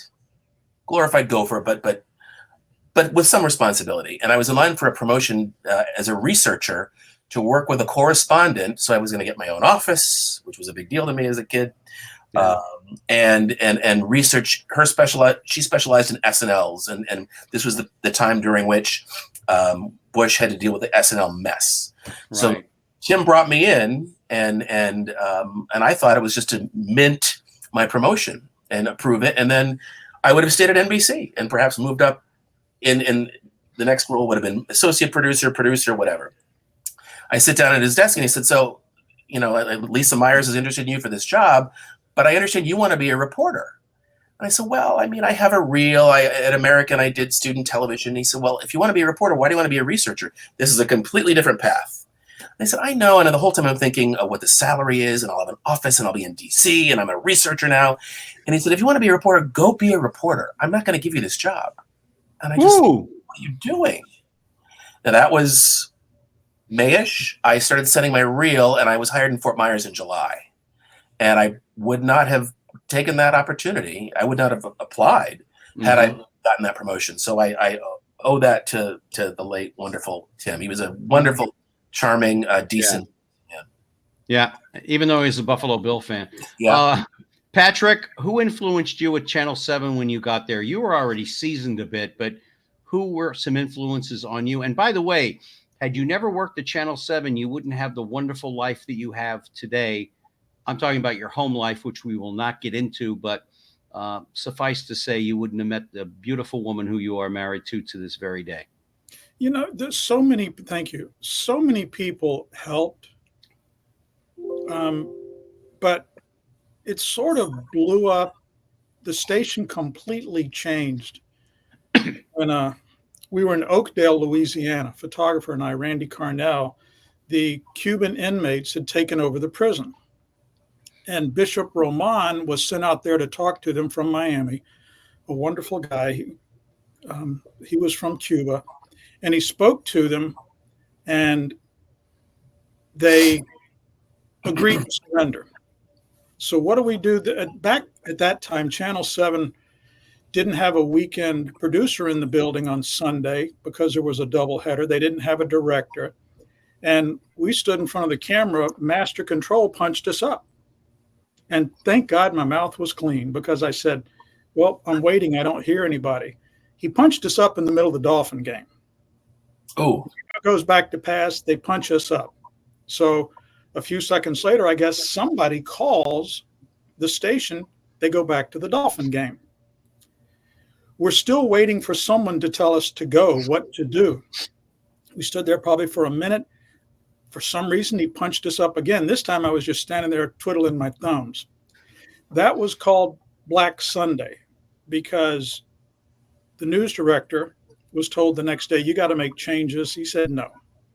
glorified gopher, but with some responsibility. And I was in line for a promotion as a researcher to work with a correspondent. So I was going to get my own office, which was a big deal to me as a kid. Yeah. And research she specialized in SNLs. And this was the time during which Bush had to deal with the SNL mess. Right. So Tim brought me in and I thought it was just to mint my promotion and approve it. And then I would have stayed at NBC and perhaps moved up in the next role would have been associate producer, whatever. I sit down at his desk and he said, so, Lisa Myers is interested in you for this job, but I understand you want to be a reporter. And I said, well, I mean, I have a reel. At American, I did student television. And he said, well, if you want to be a reporter, why do you want to be a researcher? This is a completely different path. And I said, I know. And the whole time I'm thinking of what the salary is, and I'll have an office, and I'll be in DC, and I'm a researcher now. And he said, if you want to be a reporter, go be a reporter. I'm not going to give you this job. And I just said, what are you doing? Now, that was May-ish. I started sending my reel, and I was hired in Fort Myers in July. And I would not have taken that opportunity. I would not have applied had I gotten that promotion. So I owe that to the late, wonderful Tim. He was a wonderful, charming, decent man. Yeah, even though he's a Buffalo Bill fan. Yeah. Patrick, who influenced you at Channel 7 when you got there? You were already seasoned a bit, but who were some influences on you? And by the way, had you never worked at Channel 7, you wouldn't have the wonderful life that you have today. I'm talking about your home life, which we will not get into, but suffice to say, you wouldn't have met the beautiful woman who you are married to this very day. There's so many, thank you. So many people helped, but it sort of blew up. The station completely changed when we were in Oakdale, Louisiana. Photographer and I, Randy Carnell, the Cuban inmates had taken over the prison. And Bishop Roman was sent out there to talk to them from Miami, a wonderful guy. He was from Cuba, and he spoke to them, and they agreed to surrender. So what do we do? Back at that time, Channel 7 didn't have a weekend producer in the building on Sunday because there was a doubleheader. They didn't have a director. And we stood in front of the camera. Master Control punched us up. And thank God my mouth was clean, because I said, well, I'm waiting. I don't hear anybody. He punched us up in the middle of the Dolphin game. Oh. It goes back to pass. They punch us up. So a few seconds later, I guess somebody calls the station. They go back to the Dolphin game. We're still waiting for someone to tell us to go, what to do. We stood there probably for a minute. For some reason, he punched us up again. This time I was just standing there twiddling my thumbs. That was called Black Sunday, because the news director was told the next day, you got to make changes. He said, no,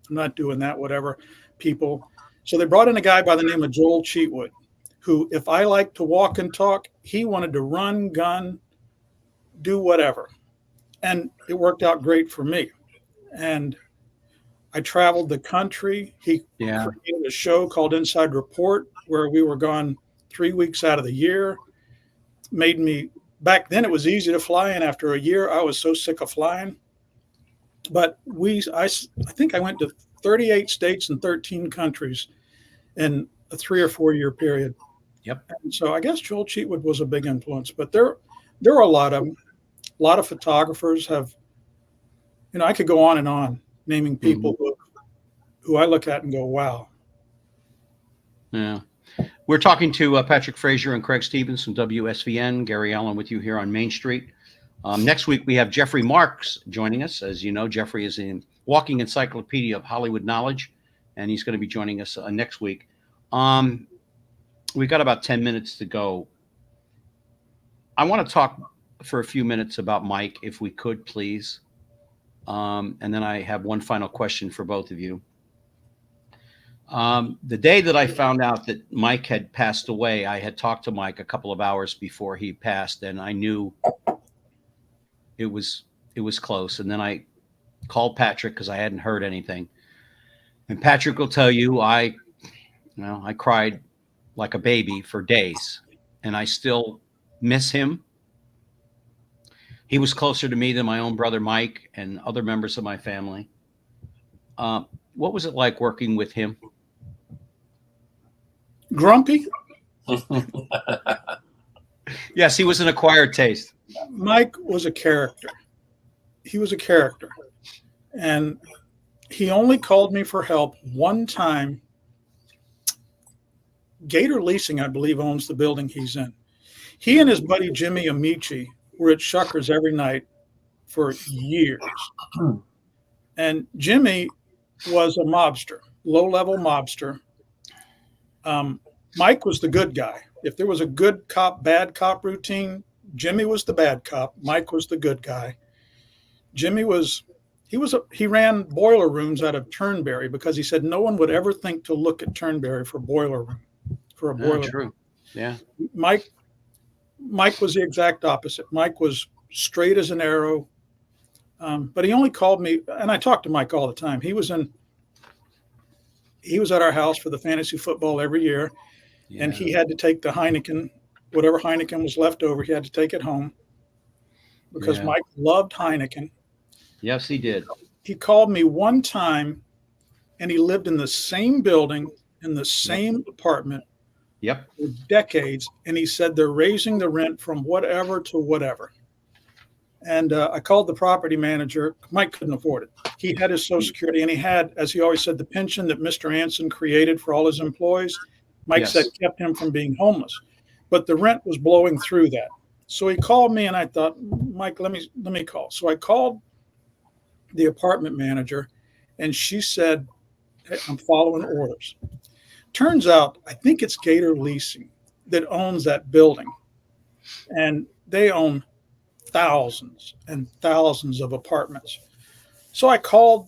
I'm not doing that, whatever, people. So they brought in a guy by the name of Joel Cheatwood, who, if I like to walk and talk, he wanted to run, gun, do whatever. And it worked out great for me. And I traveled the country. He created a show called Inside Report, where we were gone 3 weeks out of the year. Made me, back then it was easy to fly, and after a year I was so sick of flying. But I think I went to 38 states and 13 countries in a 3 or 4 year period. Yep. And so I guess Joel Cheatwood was a big influence, but there are a lot of them. A lot of photographers have, I could go on and on naming people who I look at and go, wow. Yeah. We're talking to Patrick Frazier and Craig Stevens from WSVN. Gary Allen with you here on Main Street. Next week, we have Jeffrey Marks joining us. As you know, Jeffrey is a walking encyclopedia of Hollywood knowledge, and he's going to be joining us next week. We've got about 10 minutes to go. I want to talk for a few minutes about Mike, if we could, please. And then I have one final question for both of you. The day that I found out that Mike had passed away, I had talked to Mike a couple of hours before he passed, and I knew it was close. And then I called Patrick because I hadn't heard anything. And Patrick will tell you, I cried like a baby for days. and I still miss him. He was closer to me than my own brother Mike and other members of my family. What was it like working with him? Grumpy. Yes, he was an acquired taste. Mike was a character. He was a character. And he only called me for help one time. Gator Leasing, I believe, owns the building he's in. He and his buddy Jimmy Amici were at Shuckers every night for years. And Jimmy was a mobster, low-level mobster. Mike was the good guy. If there was a good cop, bad cop routine, Jimmy was the bad cop. Mike was the good guy. Jimmy he ran boiler rooms out of Turnberry because he said no one would ever think to look at Turnberry for a boiler room. True. Yeah. Mike was the exact opposite. Mike was straight as an arrow. But he only called me, and I talked to Mike all the time. He was at our house for the fantasy football every year, and he had to take the Heineken, whatever Heineken was left over, he had to take it home because Mike loved Heineken. Yes, he did. He called me one time, and he lived in the same building, in the same apartment for decades, and he said they're raising the rent from whatever to whatever. And I called the property manager. Mike couldn't afford it. He had his Social Security, and he had, as he always said, the pension that Mr. Anson created for all his employees. Mike said kept him from being homeless, but the rent was blowing through that. So he called me, and I thought, Mike, let me call. So I called the apartment manager, and she said, hey, I'm following orders. Turns out, I think it's Gator Leasing that owns that building, and they own thousands and thousands of apartments. So I called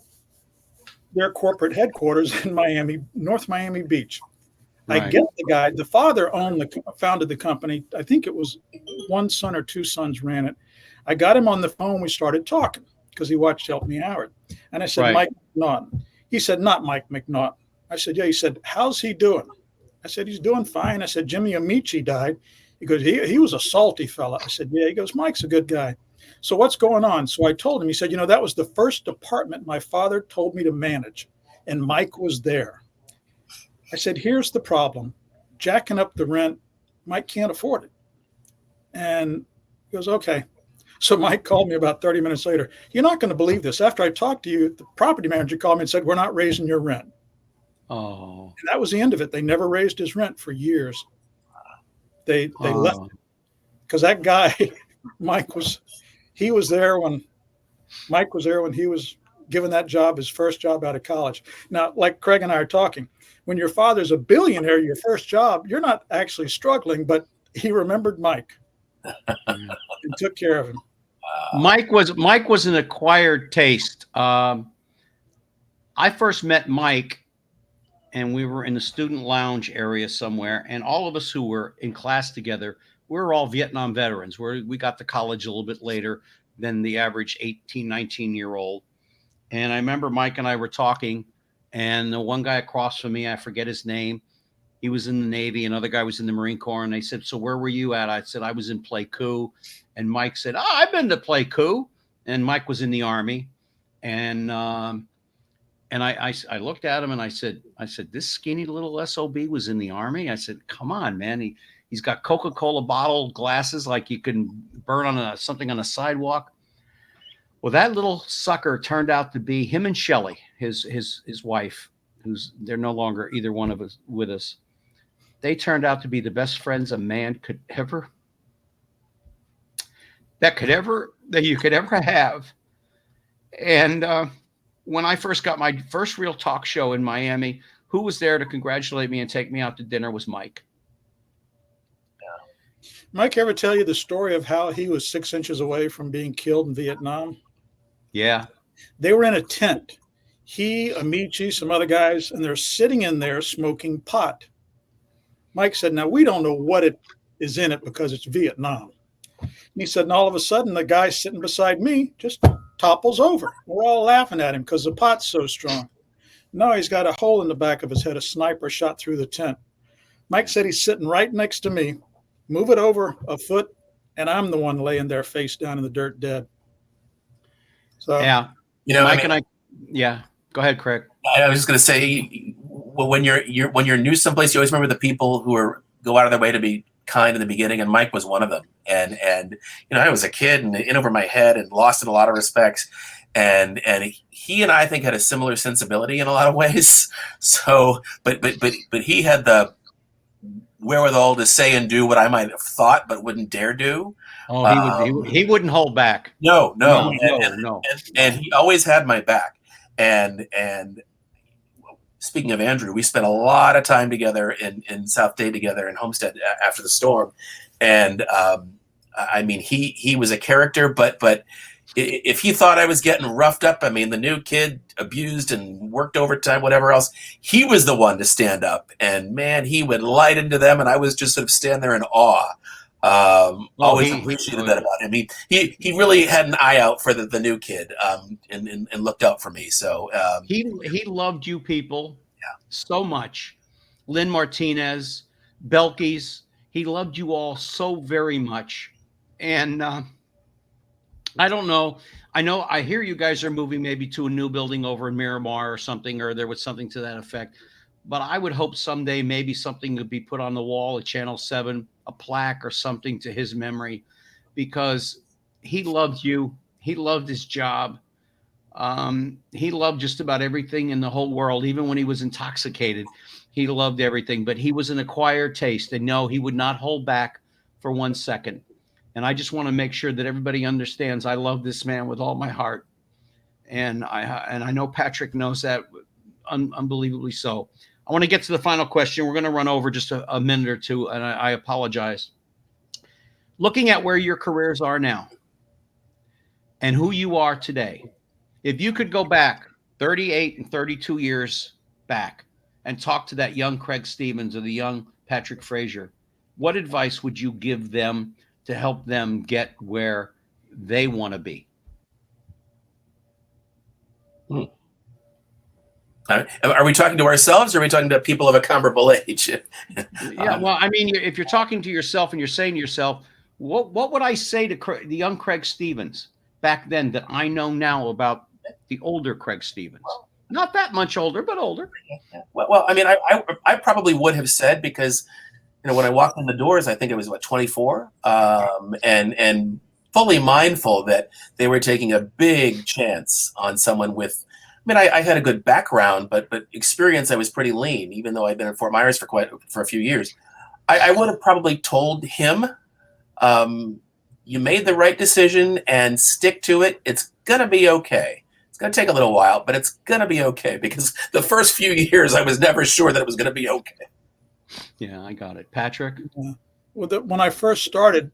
their corporate headquarters in North Miami Beach. Right. I get the guy. The father founded the company. I think it was one son or two sons ran it. I got him on the phone. We started talking because he watched Help Me Howard. And I said, Mike McNaughton. He said, not Mike McNaughton. I said, yeah. He said, how's he doing? I said, he's doing fine. I said, Jimmy Amici died. He goes, he was a salty fella. I said, yeah. He goes, Mike's a good guy. So what's going on? So I told him. He said, that was the first apartment my father told me to manage, and Mike was there. I said, here's the problem. Jacking up the rent, Mike can't afford it. And he goes, okay. So Mike called me about 30 minutes later. You're not going to believe this. After I talked to you, the property manager called me and said, we're not raising your rent. Oh. And that was the end of it. They never raised his rent for years. They left because that guy, Mike was there when he was given that job, his first job out of college. Now, like Craig and I are talking, when your father's a billionaire, your first job, you're not actually struggling, but he remembered Mike and took care of him. Mike was an acquired taste. I first met Mike, and we were in the student lounge area somewhere, and all of us who were in class together, we were all Vietnam veterans. We got to college a little bit later than the average 18, 19-year-old. And I remember Mike and I were talking, and the one guy across from me, I forget his name, he was in the Navy, another guy was in the Marine Corps, and they said, so where were you at? I said, I was in Pleiku. And Mike said, I've been to Pleiku. And Mike was in the Army. And I looked at him and I said, this skinny little SOB was in the Army? I said, come on, man. He's got Coca-Cola bottle glasses like you can burn on something on a sidewalk. Well, that little sucker turned out to be him and Shelley, his wife, they're no longer either one of us with us. They turned out to be the best friends a man could ever have. And when I first got my first real talk show in Miami, who was there to congratulate me and take me out to dinner was Mike. Mike ever tell you the story of how he was 6 inches away from being killed in Vietnam? Yeah. They were in a tent. He, Amici, some other guys, and they're sitting in there smoking pot. Mike said, now, we don't know what it is in it because it's Vietnam. And he said, and all of a sudden, the guy sitting beside me just topples over. We're all laughing at him because the pot's so strong. No, he's got a hole in the back of his head. A sniper shot through the tent. Mike said he's sitting right next to me. Move it over a foot, and I'm the one laying there face down in the dirt dead. So Yeah, You know, Mike and I. Yeah, go ahead, Craig. I was just going to say, when you're new someplace, you always remember the people who go out of their way to be kind in the beginning, and Mike was one of them. And I was a kid and in over my head and lost in a lot of respects, and he and I think had a similar sensibility in a lot of ways. So, but he had the wherewithal to say and do what I might have thought but wouldn't dare do. Oh, he wouldn't hold back. No. No. And he always had my back. And speaking of Andrew, we spent a lot of time together in South Day together in Homestead after the storm. And I mean, he was a character, but if he thought I was getting roughed up, I mean, the new kid abused and worked overtime, whatever else, he was the one to stand up. And man, he would light into them, and I was just sort of stand there in awe. Always appreciated that about him. He really had an eye out for the new kid, and looked out for me. So he loved you people so much. Lynn Martinez, Belkys, he loved you all so very much. And I don't know. I hear you guys are moving maybe to a new building over in Miramar or something, or there was something to that effect. But I would hope someday maybe something could be put on the wall at Channel 7, a plaque or something to his memory, because he loved you. He loved his job. He loved just about everything in the whole world, even when he was intoxicated. He loved everything, but he was an acquired taste. And no, he would not hold back for 1 second. And I just want to make sure that everybody understands I love this man with all my heart. And I know Patrick knows that unbelievably so. I want to get to the final question. We're going to run over just a minute or two, and I apologize. Looking at where your careers are now and who you are today, if you could go back 38 and 32 years back and talk to that young Craig Stevens or the young Patrick Frazier, what advice would you give them to help them get where they want to be? Are we talking to ourselves, or are we talking to people of a comparable age? Yeah, well, I mean, if you're talking to yourself and you're saying to yourself, what would I say to the young Craig Stevens back then that I know now about the older Craig Stevens? Not that much older, but older. Well, I mean, I probably would have said, because when I walked in the doors, I think it was 24, and fully mindful that they were taking a big chance on someone with. I mean, I had a good background, but experience, I was pretty lean, even though I'd been in Fort Myers for a few years. I would have probably told him, you made the right decision and stick to it. It's going to be okay. It's going to take a little while, but it's going to be okay, because the first few years I was never sure that it was going to be okay. Yeah, I got it. Patrick? Well, when I first started,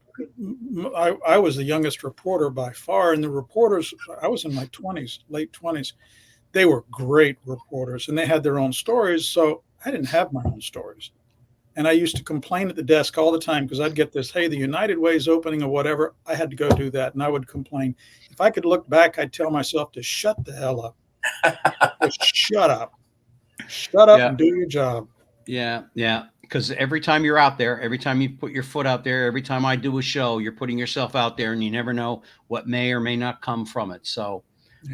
I was the youngest reporter by far, and the reporters, I was in my 20s, late 20s. They were great reporters, and they had their own stories. So I didn't have my own stories. And I used to complain at the desk all the time, because I'd get this, hey, the United Way is opening or whatever. I had to go do that. And I would complain. If I could look back, I'd tell myself to shut the hell up. Just shut up. Shut up and do your job. Yeah. Because every time you're out there, every time you put your foot out there, every time I do a show, you're putting yourself out there, and you never know what may or may not come from it. So,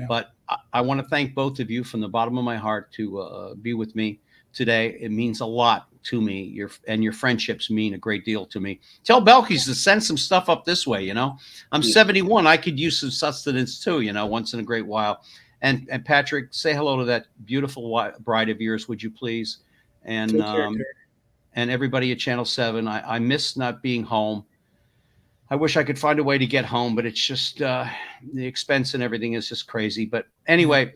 but I want to thank both of you from the bottom of my heart to be with me today. It means a lot to me. Your friendships mean a great deal to me. Tell Belkys to send some stuff up this way. I'm 71. I could use some sustenance too, once in a great while. And Patrick, say hello to that beautiful bride of yours, would you please? And everybody at Channel 7. I miss not being home. I wish I could find a way to get home, but it's just the expense and everything is just crazy. But anyway,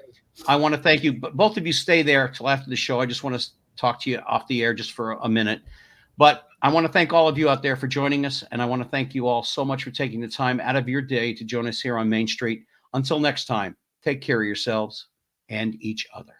I want to thank you. But both of you stay there till after the show. I just want to talk to you off the air just for a minute. But I want to thank all of you out there for joining us. And I want to thank you all so much for taking the time out of your day to join us here on Main Street. Until next time, take care of yourselves and each other.